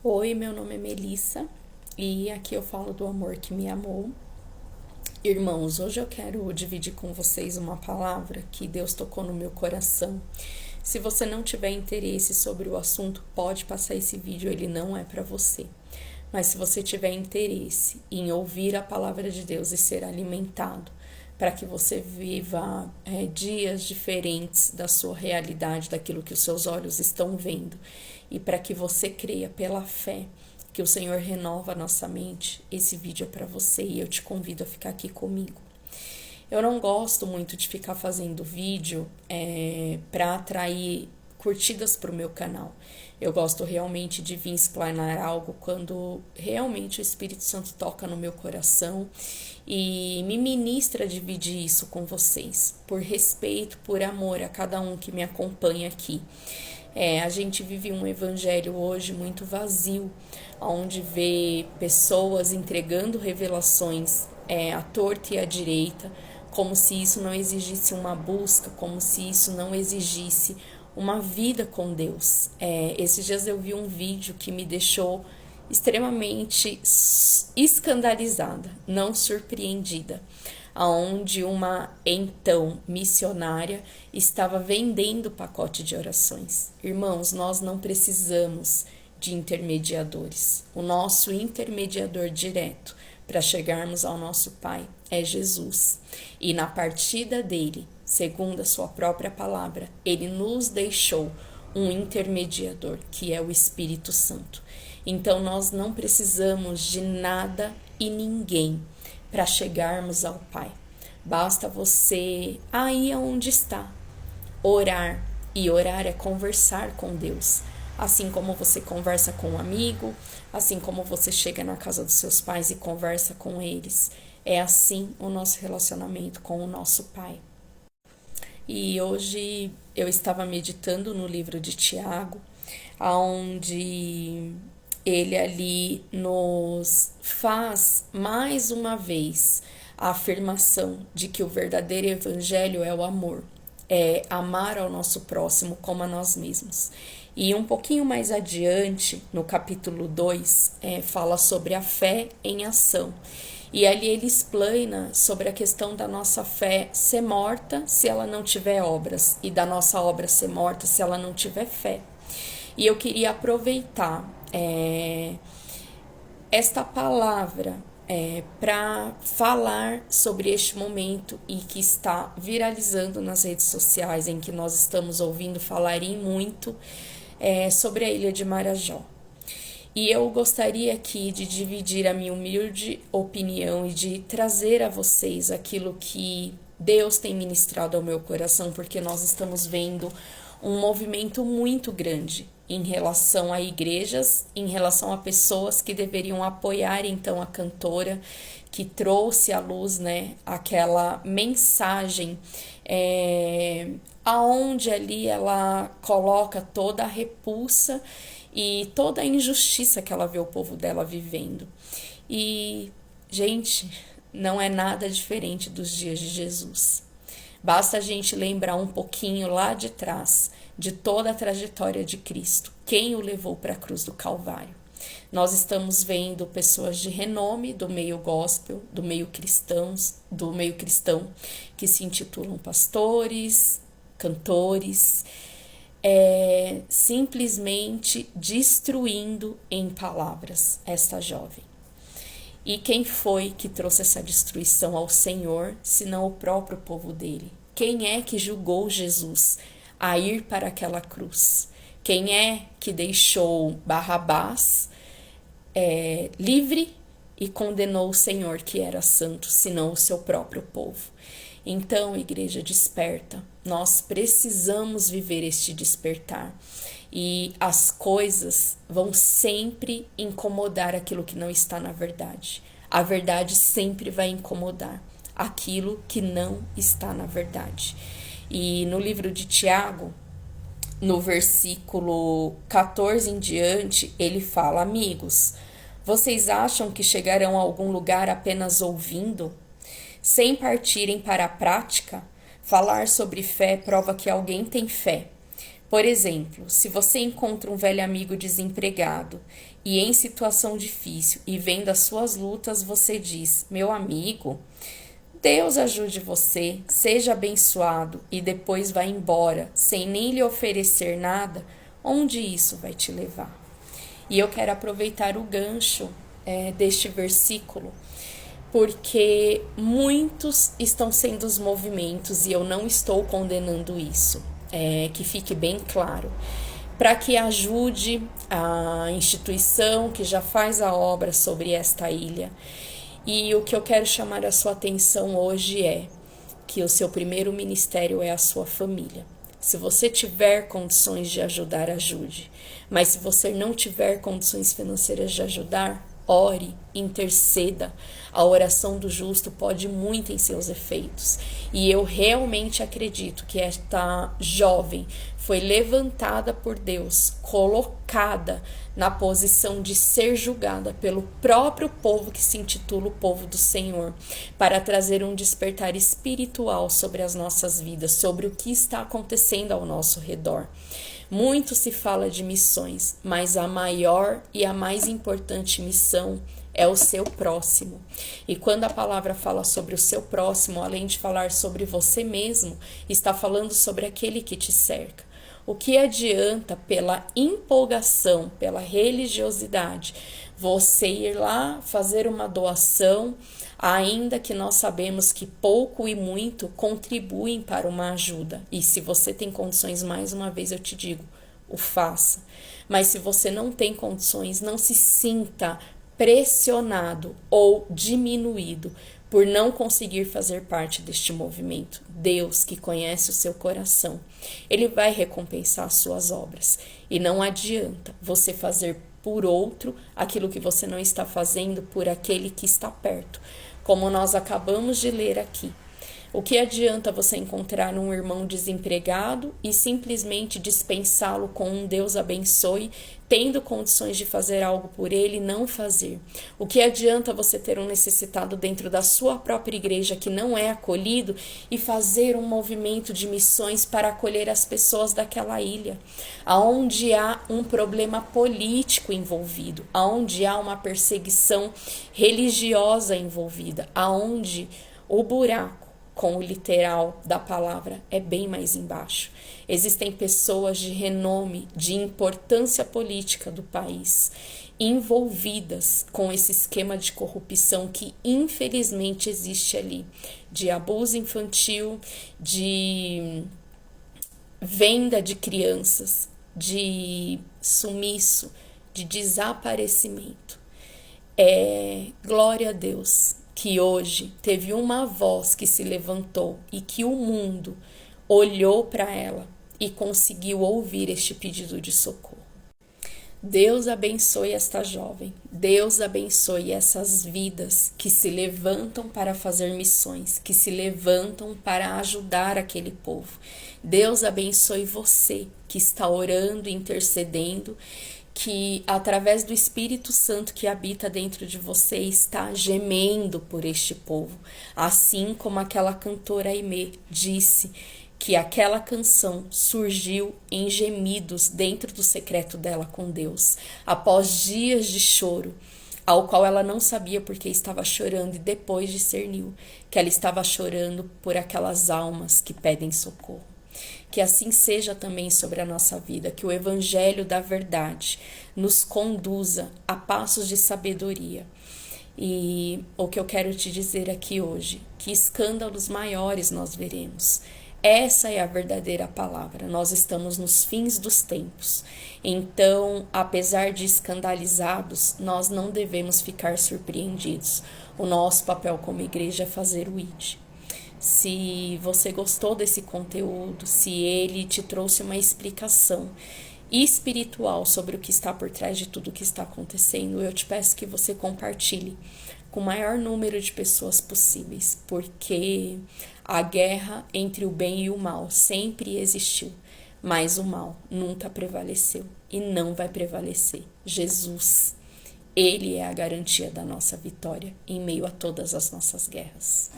Oi, meu nome é Melissa e aqui eu falo do amor que me amou. Irmãos, hoje eu quero dividir com vocês uma palavra que Deus tocou no meu coração. Se você não tiver interesse sobre o assunto, pode passar esse vídeo, ele não é para você. Mas se você tiver interesse em ouvir a palavra de Deus e ser alimentado, para que você viva dias diferentes da sua realidade, daquilo que os seus olhos estão vendo, e para que você creia pela fé que o Senhor renova a nossa mente, esse vídeo é para você e eu te convido a ficar aqui comigo. Eu não gosto muito de ficar fazendo vídeo para atrair curtidas para o meu canal. Eu gosto realmente de vir explanar algo quando realmente o Espírito Santo toca no meu coração e me ministra dividir isso com vocês, por respeito, por amor a cada um que me acompanha aqui. A gente vive um evangelho hoje muito vazio, onde vê pessoas entregando revelações à torta e à direita, como se isso não exigisse uma busca, como se isso não exigisse uma vida com Deus. Esses dias eu vi um vídeo que me deixou extremamente escandalizada, não surpreendida, aonde uma então missionária estava vendendo pacote de orações. Irmãos, nós não precisamos de intermediadores. O nosso intermediador direto para chegarmos ao nosso Pai é Jesus. E na partida dele, segundo a sua própria palavra, ele nos deixou um intermediador, que é o Espírito Santo. Então nós não precisamos de nada e ninguém para chegarmos ao Pai. Basta você aí onde está orar, e orar é conversar com Deus. Assim como você conversa com um amigo, assim como você chega na casa dos seus pais e conversa com eles. É assim o nosso relacionamento com o nosso Pai. E hoje eu estava meditando no livro de Tiago, onde ele ali nos faz mais uma vez a afirmação de que o verdadeiro evangelho é o amor, é amar ao nosso próximo como a nós mesmos. E um pouquinho mais adiante, no capítulo 2, fala sobre a fé em ação. E ali ele explana sobre a questão da nossa fé ser morta se ela não tiver obras, e da nossa obra ser morta se ela não tiver fé. E eu queria aproveitar esta palavra para falar sobre este momento e que está viralizando nas redes sociais, em que nós estamos ouvindo falar muito sobre a ilha de Marajó. E eu gostaria aqui de dividir a minha humilde opinião e de trazer a vocês aquilo que Deus tem ministrado ao meu coração, porque nós estamos vendo um movimento muito grande em relação a igrejas, em relação a pessoas que deveriam apoiar então a cantora que trouxe à luz, aquela mensagem aonde ali ela coloca toda a repulsa e toda a injustiça que ela vê o povo dela vivendo. E, gente, não é nada diferente dos dias de Jesus. Basta a gente lembrar um pouquinho lá de trás de toda a trajetória de Cristo, quem o levou para a cruz do Calvário. Nós estamos vendo pessoas de renome do meio gospel, do meio cristão, que se intitulam pastores, cantores, simplesmente destruindo em palavras esta jovem. E quem foi que trouxe essa destruição ao Senhor, senão o próprio povo dele? Quem é que julgou Jesus a ir para aquela cruz? Quem é que deixou Barrabás livre e condenou o Senhor, que era santo, senão o seu próprio povo? Então, igreja, desperta. Nós precisamos viver este despertar. E as coisas vão sempre incomodar aquilo que não está na verdade. A verdade sempre vai incomodar aquilo que não está na verdade. E no livro de Tiago, no versículo 14 em diante, ele fala: amigos, vocês acham que chegarão a algum lugar apenas ouvindo, sem partirem para a prática? Falar sobre fé prova que alguém tem fé. Por exemplo, se você encontra um velho amigo desempregado e em situação difícil e vendo as suas lutas, você diz: meu amigo, Deus ajude você, seja abençoado e depois vai embora sem nem lhe oferecer nada, onde isso vai te levar? E eu quero aproveitar o gancho deste versículo, porque muitos estão sendo os movimentos e eu não estou condenando isso, que fique bem claro, para que ajude a instituição que já faz a obra sobre esta ilha. E o que eu quero chamar a sua atenção hoje é que o seu primeiro ministério é a sua família. Se você tiver condições de ajudar, ajude. Mas se você não tiver condições financeiras de ajudar, ore, interceda. A oração do justo pode muito em seus efeitos. E eu realmente acredito que esta jovem foi levantada por Deus, colocada na posição de ser julgada pelo próprio povo que se intitula o povo do Senhor, para trazer um despertar espiritual sobre as nossas vidas, sobre o que está acontecendo ao nosso redor. Muito se fala de missões, mas a maior e a mais importante missão é o seu próximo. E quando a palavra fala sobre o seu próximo, além de falar sobre você mesmo, está falando sobre aquele que te cerca. O que adianta, pela empolgação, pela religiosidade, você ir lá fazer uma doação, ainda que nós sabemos que pouco e muito contribuem para uma ajuda. E se você tem condições, mais uma vez eu te digo, o faça. Mas se você não tem condições, não se sinta pressionado ou diminuído por não conseguir fazer parte deste movimento. Deus, que conhece o seu coração, Ele vai recompensar as suas obras. E não adianta você fazer por outro aquilo que você não está fazendo por aquele que está perto. Como nós acabamos de ler aqui. O que adianta você encontrar um irmão desempregado e simplesmente dispensá-lo com um Deus abençoe, tendo condições de fazer algo por ele e não fazer? O que adianta você ter um necessitado dentro da sua própria igreja que não é acolhido e fazer um movimento de missões para acolher as pessoas daquela ilha, aonde há um problema político envolvido, aonde há uma perseguição religiosa envolvida, aonde o buraco com o literal da palavra é bem mais embaixo. Existem pessoas de renome, de importância política do país, envolvidas com esse esquema de corrupção que infelizmente existe ali, de abuso infantil, de venda de crianças, de sumiço, de desaparecimento. Glória a Deus que hoje teve uma voz que se levantou e que o mundo olhou para ela e conseguiu ouvir este pedido de socorro. Deus abençoe esta jovem, Deus abençoe essas vidas que se levantam para fazer missões, que se levantam para ajudar aquele povo. Deus abençoe você que está orando, intercedendo, que através do Espírito Santo que habita dentro de você está gemendo por este povo, assim como aquela cantora Aimee disse que aquela canção surgiu em gemidos dentro do secreto dela com Deus, após dias de choro, ao qual ela não sabia porque estava chorando, e depois discerniu que ela estava chorando por aquelas almas que pedem socorro. Que assim seja também sobre a nossa vida, que o Evangelho da verdade nos conduza a passos de sabedoria. E o que eu quero te dizer aqui hoje, que escândalos maiores nós veremos. Essa é a verdadeira palavra. Nós estamos nos fins dos tempos. Então, apesar de escandalizados, nós não devemos ficar surpreendidos. O nosso papel como igreja é fazer o ID. Se você gostou desse conteúdo, se ele te trouxe uma explicação espiritual sobre o que está por trás de tudo o que está acontecendo, eu te peço que você compartilhe com o maior número de pessoas possíveis, porque a guerra entre o bem e o mal sempre existiu, mas o mal nunca prevaleceu e não vai prevalecer. Jesus, Ele é a garantia da nossa vitória em meio a todas as nossas guerras.